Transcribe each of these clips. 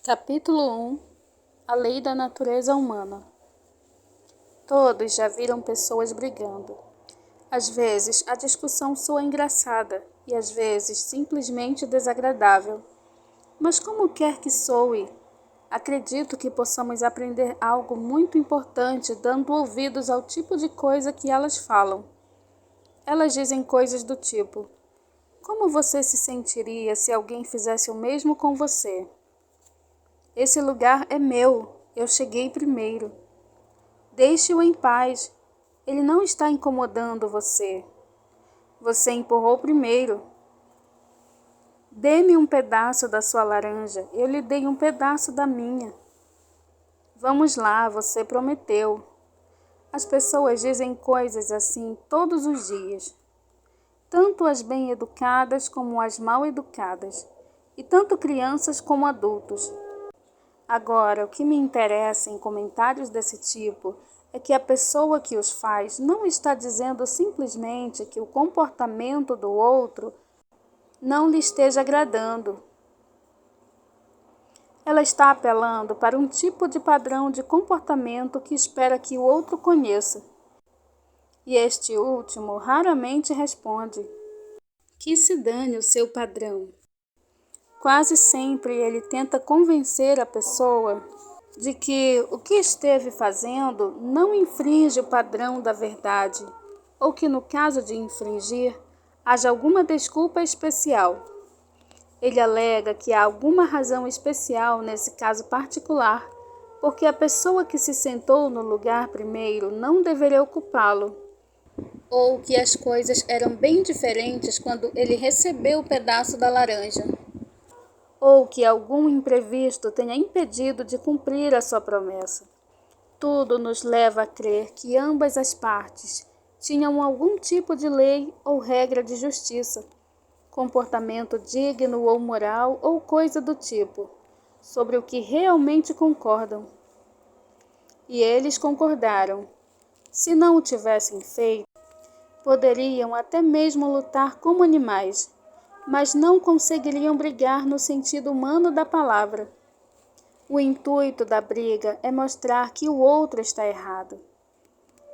Capítulo 1. A lei da natureza humana. Todos já viram pessoas brigando. Às vezes, a discussão soa engraçada e às vezes simplesmente desagradável. Mas como quer que soe, acredito que possamos aprender algo muito importante dando ouvidos ao tipo de coisa que elas falam. Elas dizem coisas do tipo: como você se sentiria se alguém fizesse o mesmo com você? Esse lugar é meu, eu cheguei primeiro. Deixe-o em paz, ele não está incomodando você. Você empurrou primeiro. Dê-me um pedaço da sua laranja, eu lhe dei um pedaço da minha. Vamos lá, você prometeu. As pessoas dizem coisas assim todos os dias. Tanto as bem-educadas como as mal-educadas, e tanto crianças como adultos. Agora, o que me interessa em comentários desse tipo é que a pessoa que os faz não está dizendo simplesmente que o comportamento do outro não lhe esteja agradando. Ela está apelando para um tipo de padrão de comportamento que espera que o outro conheça. E este último raramente responde: que se dane o seu padrão. Quase sempre ele tenta convencer a pessoa de que o que esteve fazendo não infringe o padrão da verdade, ou que no caso de infringir, haja alguma desculpa especial. Ele alega que há alguma razão especial nesse caso particular, porque a pessoa que se sentou no lugar primeiro não deveria ocupá-lo, ou que as coisas eram bem diferentes quando ele recebeu o pedaço da laranja, ou que algum imprevisto tenha impedido de cumprir a sua promessa. Tudo nos leva a crer que ambas as partes tinham algum tipo de lei ou regra de justiça, comportamento digno ou moral ou coisa do tipo, sobre o que realmente concordam. E eles concordaram. Se não o tivessem feito, poderiam até mesmo lutar como animais, mas não conseguiriam brigar no sentido humano da palavra. O intuito da briga é mostrar que o outro está errado.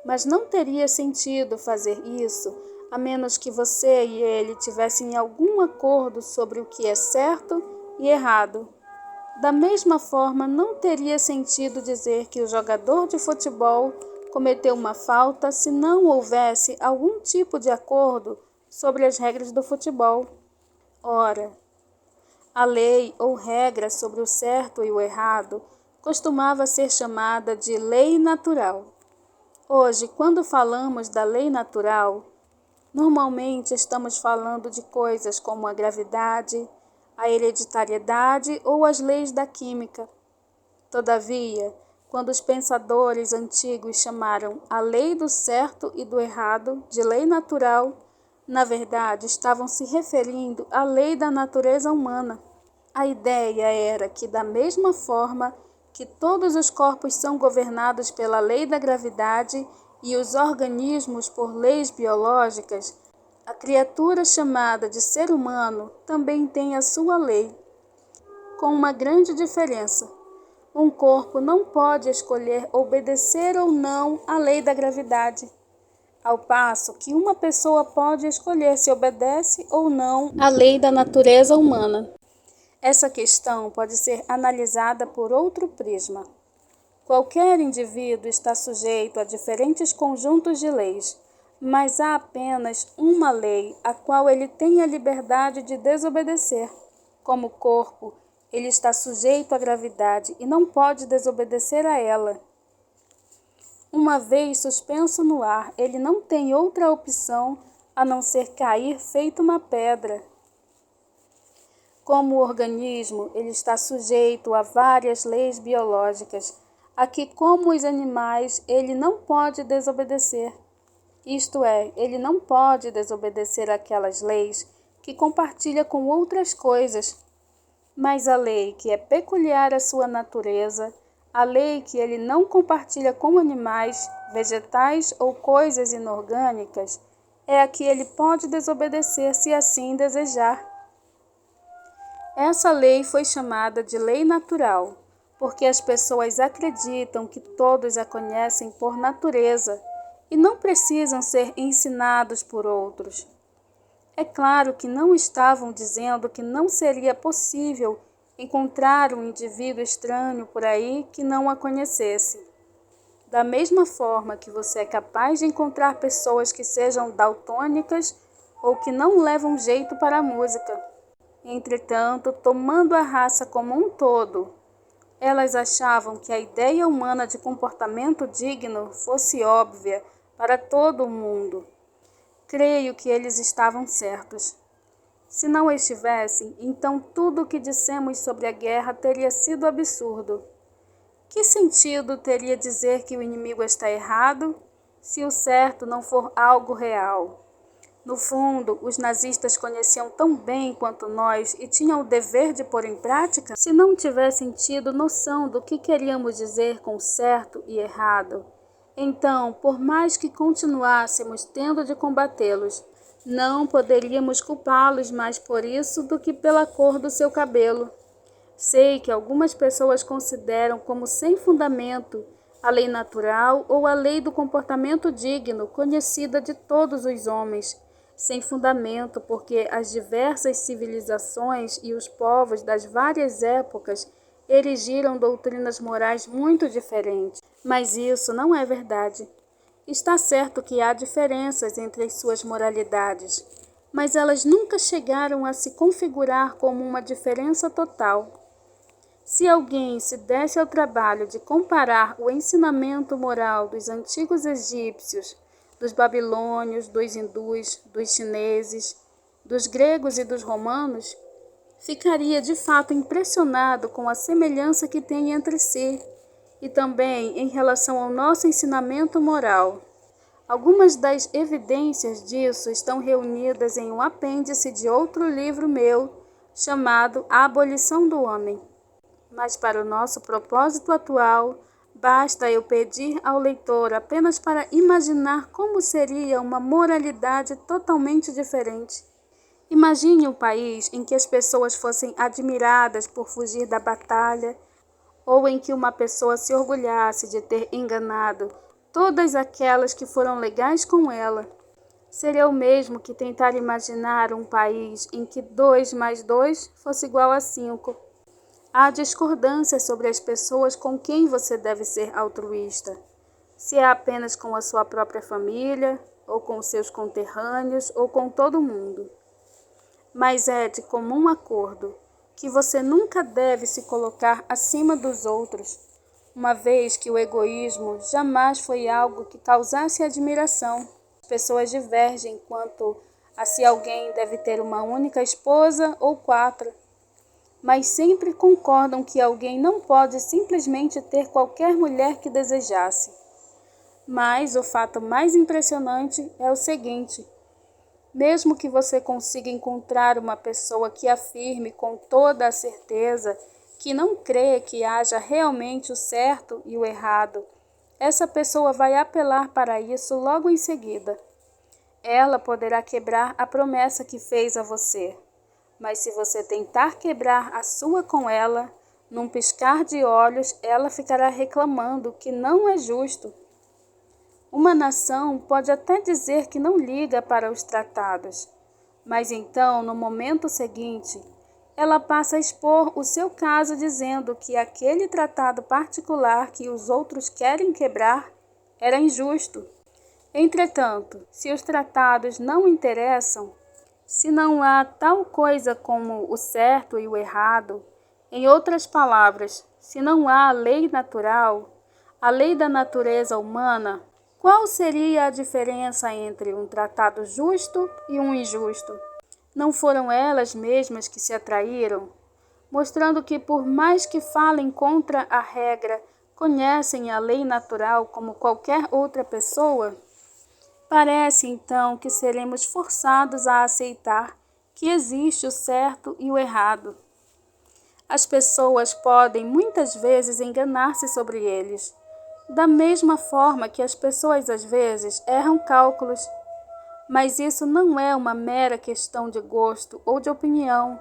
Mas não teria sentido fazer isso a menos que você e ele tivessem algum acordo sobre o que é certo e errado. Da mesma forma, não teria sentido dizer que o jogador de futebol cometeu uma falta se não houvesse algum tipo de acordo sobre as regras do futebol. Ora, a lei ou regra sobre o certo e o errado costumava ser chamada de lei natural. Hoje, quando falamos da lei natural, normalmente estamos falando de coisas como a gravidade, a hereditariedade ou as leis da química. Todavia, quando os pensadores antigos chamaram a lei do certo e do errado de lei natural, na verdade estavam se referindo à lei da natureza humana. A ideia era que, da mesma forma que todos os corpos são governados pela lei da gravidade e os organismos por leis biológicas, a criatura chamada de ser humano também tem a sua lei, com uma grande diferença. Um corpo não pode escolher obedecer ou não à lei da gravidade, ao passo que uma pessoa pode escolher se obedece ou não à lei da natureza humana. Essa questão pode ser analisada por outro prisma. Qualquer indivíduo está sujeito a diferentes conjuntos de leis, mas há apenas uma lei a qual ele tem a liberdade de desobedecer. Como corpo, ele está sujeito à gravidade e não pode desobedecer a ela. Uma vez suspenso no ar, ele não tem outra opção a não ser cair feito uma pedra. Como organismo, ele está sujeito a várias leis biológicas, a que, como os animais, ele não pode desobedecer. Isto é, ele não pode desobedecer aquelas leis que compartilha com outras coisas. Mas a lei que é peculiar à sua natureza, a lei que ele não compartilha com animais, vegetais ou coisas inorgânicas, é a que ele pode desobedecer se assim desejar. Essa lei foi chamada de lei natural, porque as pessoas acreditam que todos a conhecem por natureza e não precisam ser ensinados por outros. É claro que não estavam dizendo que não seria possível encontrar um indivíduo estranho por aí que não a conhecesse. Da mesma forma que você é capaz de encontrar pessoas que sejam daltônicas ou que não levam jeito para a música. Entretanto, tomando a raça como um todo, elas achavam que a ideia humana de comportamento digno fosse óbvia para todo o mundo. Creio que eles estavam certos. Se não estivessem, então tudo o que dissemos sobre a guerra teria sido absurdo. Que sentido teria dizer que o inimigo está errado, se o certo não for algo real? No fundo, os nazistas conheciam tão bem quanto nós e tinham o dever de pôr em prática? Se não tivessem tido noção do que queríamos dizer com certo e errado, então, por mais que continuássemos tendo de combatê-los, não poderíamos culpá-los mais por isso do que pela cor do seu cabelo. Sei que algumas pessoas consideram como sem fundamento a lei natural ou a lei do comportamento digno, conhecida de todos os homens, sem fundamento porque as diversas civilizações e os povos das várias épocas erigiram doutrinas morais muito diferentes. Mas isso não é verdade. Está certo que há diferenças entre as suas moralidades, mas elas nunca chegaram a se configurar como uma diferença total. Se alguém se desse ao trabalho de comparar o ensinamento moral dos antigos egípcios, dos babilônios, dos hindus, dos chineses, dos gregos e dos romanos, ficaria de fato impressionado com a semelhança que tem entre si e também em relação ao nosso ensinamento moral. Algumas das evidências disso estão reunidas em um apêndice de outro livro meu, chamado A Abolição do Homem. Mas para o nosso propósito atual, basta eu pedir ao leitor apenas para imaginar como seria uma moralidade totalmente diferente. Imagine um país em que as pessoas fossem admiradas por fugir da batalha, ou em que uma pessoa se orgulhasse de ter enganado todas aquelas que foram legais com ela. Seria o mesmo que tentar imaginar um país em que 2 mais 2 fosse igual a 5. Há discordância sobre as pessoas com quem você deve ser altruísta. Se é apenas com a sua própria família, ou com seus conterrâneos, ou com todo mundo. Mas é de comum acordo que você nunca deve se colocar acima dos outros, uma vez que o egoísmo jamais foi algo que causasse admiração. As pessoas divergem quanto a se alguém deve ter uma única esposa ou 4, mas sempre concordam que alguém não pode simplesmente ter qualquer mulher que desejasse. Mas o fato mais impressionante é o seguinte: mesmo que você consiga encontrar uma pessoa que afirme com toda a certeza que não crê que haja realmente o certo e o errado, essa pessoa vai apelar para isso logo em seguida. Ela poderá quebrar a promessa que fez a você, mas se você tentar quebrar a sua com ela, num piscar de olhos, ela ficará reclamando que não é justo. Uma nação pode até dizer que não liga para os tratados, mas então, no momento seguinte, ela passa a expor o seu caso dizendo que aquele tratado particular que os outros querem quebrar era injusto. Entretanto, se os tratados não interessam, se não há tal coisa como o certo e o errado, em outras palavras, se não há a lei natural, a lei da natureza humana, qual seria a diferença entre um tratado justo e um injusto? Não foram elas mesmas que se atraíram, mostrando que por mais que falem contra a regra, conhecem a lei natural como qualquer outra pessoa? Parece então que seremos forçados a aceitar que existe o certo e o errado. As pessoas podem muitas vezes enganar-se sobre eles, da mesma forma que as pessoas às vezes erram cálculos. Mas isso não é uma mera questão de gosto ou de opinião,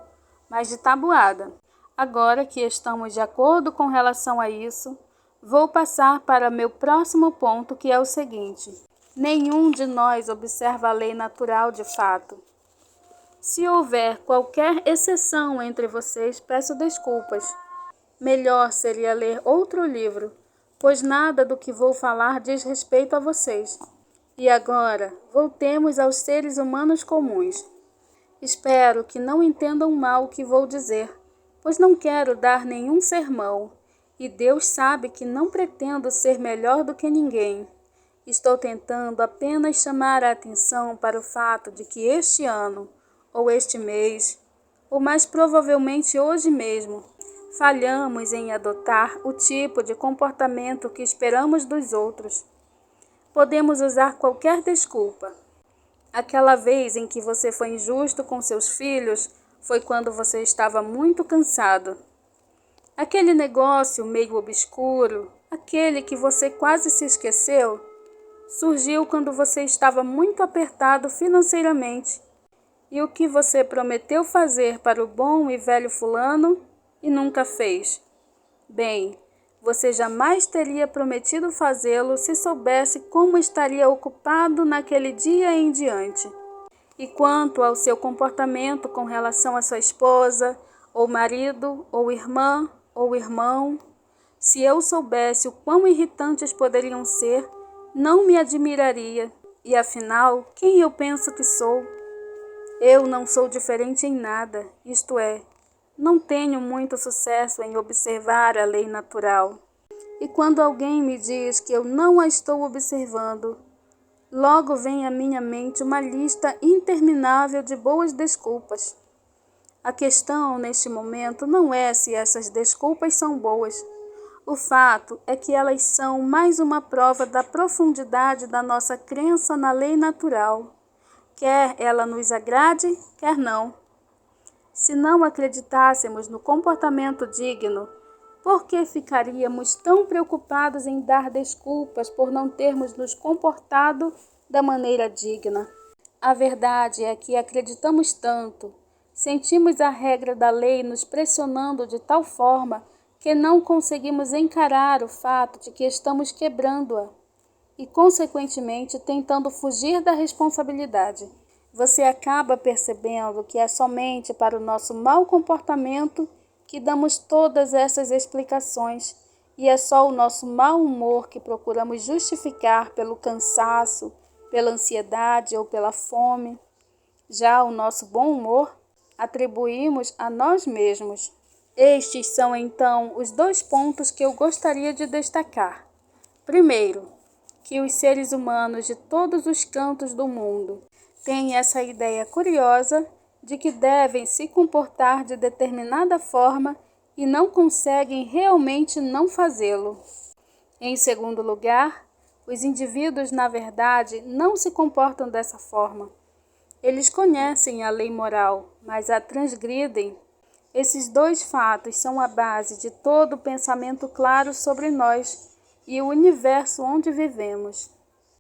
mas de tabuada. Agora que estamos de acordo com relação a isso, vou passar para meu próximo ponto, que é o seguinte: nenhum de nós observa a lei natural de fato. Se houver qualquer exceção entre vocês, peço desculpas. Melhor seria ler outro livro, pois nada do que vou falar diz respeito a vocês. E agora, voltemos aos seres humanos comuns. Espero que não entendam mal o que vou dizer, pois não quero dar nenhum sermão, e Deus sabe que não pretendo ser melhor do que ninguém. Estou tentando apenas chamar a atenção para o fato de que este ano, ou este mês, ou mais provavelmente hoje mesmo, falhamos em adotar o tipo de comportamento que esperamos dos outros. Podemos usar qualquer desculpa. Aquela vez em que você foi injusto com seus filhos foi quando você estava muito cansado. Aquele negócio meio obscuro, aquele que você quase se esqueceu, surgiu quando você estava muito apertado financeiramente. E o que você prometeu fazer para o bom e velho fulano e nunca fez? Bem, você jamais teria prometido fazê-lo se soubesse como estaria ocupado naquele dia em diante. E quanto ao seu comportamento com relação à sua esposa, ou marido, ou irmã, ou irmão, se eu soubesse o quão irritantes poderiam ser, não me admiraria. E afinal, quem eu penso que sou? Eu não sou diferente em nada, isto é, não tenho muito sucesso em observar a lei natural. E quando alguém me diz que eu não a estou observando, logo vem à minha mente uma lista interminável de boas desculpas. A questão neste momento não é se essas desculpas são boas. O fato é que elas são mais uma prova da profundidade da nossa crença na lei natural. Quer ela nos agrade, quer não. Se não acreditássemos no comportamento digno, por que ficaríamos tão preocupados em dar desculpas por não termos nos comportado da maneira digna? A verdade é que acreditamos tanto, sentimos a regra da lei nos pressionando de tal forma que não conseguimos encarar o fato de que estamos quebrando-a e, consequentemente, tentando fugir da responsabilidade. Você acaba percebendo que é somente para o nosso mau comportamento que damos todas essas explicações, e é só o nosso mau humor que procuramos justificar pelo cansaço, pela ansiedade ou pela fome. Já o nosso bom humor atribuímos a nós mesmos. Estes são, então, os 2 pontos que eu gostaria de destacar. Primeiro, que os seres humanos de todos os cantos do mundo têm essa ideia curiosa de que devem se comportar de determinada forma e não conseguem realmente não fazê-lo. Em segundo lugar, os indivíduos, na verdade, não se comportam dessa forma. Eles conhecem a lei moral, mas a transgridem. Esses 2 fatos são a base de todo o pensamento claro sobre nós e o universo onde vivemos.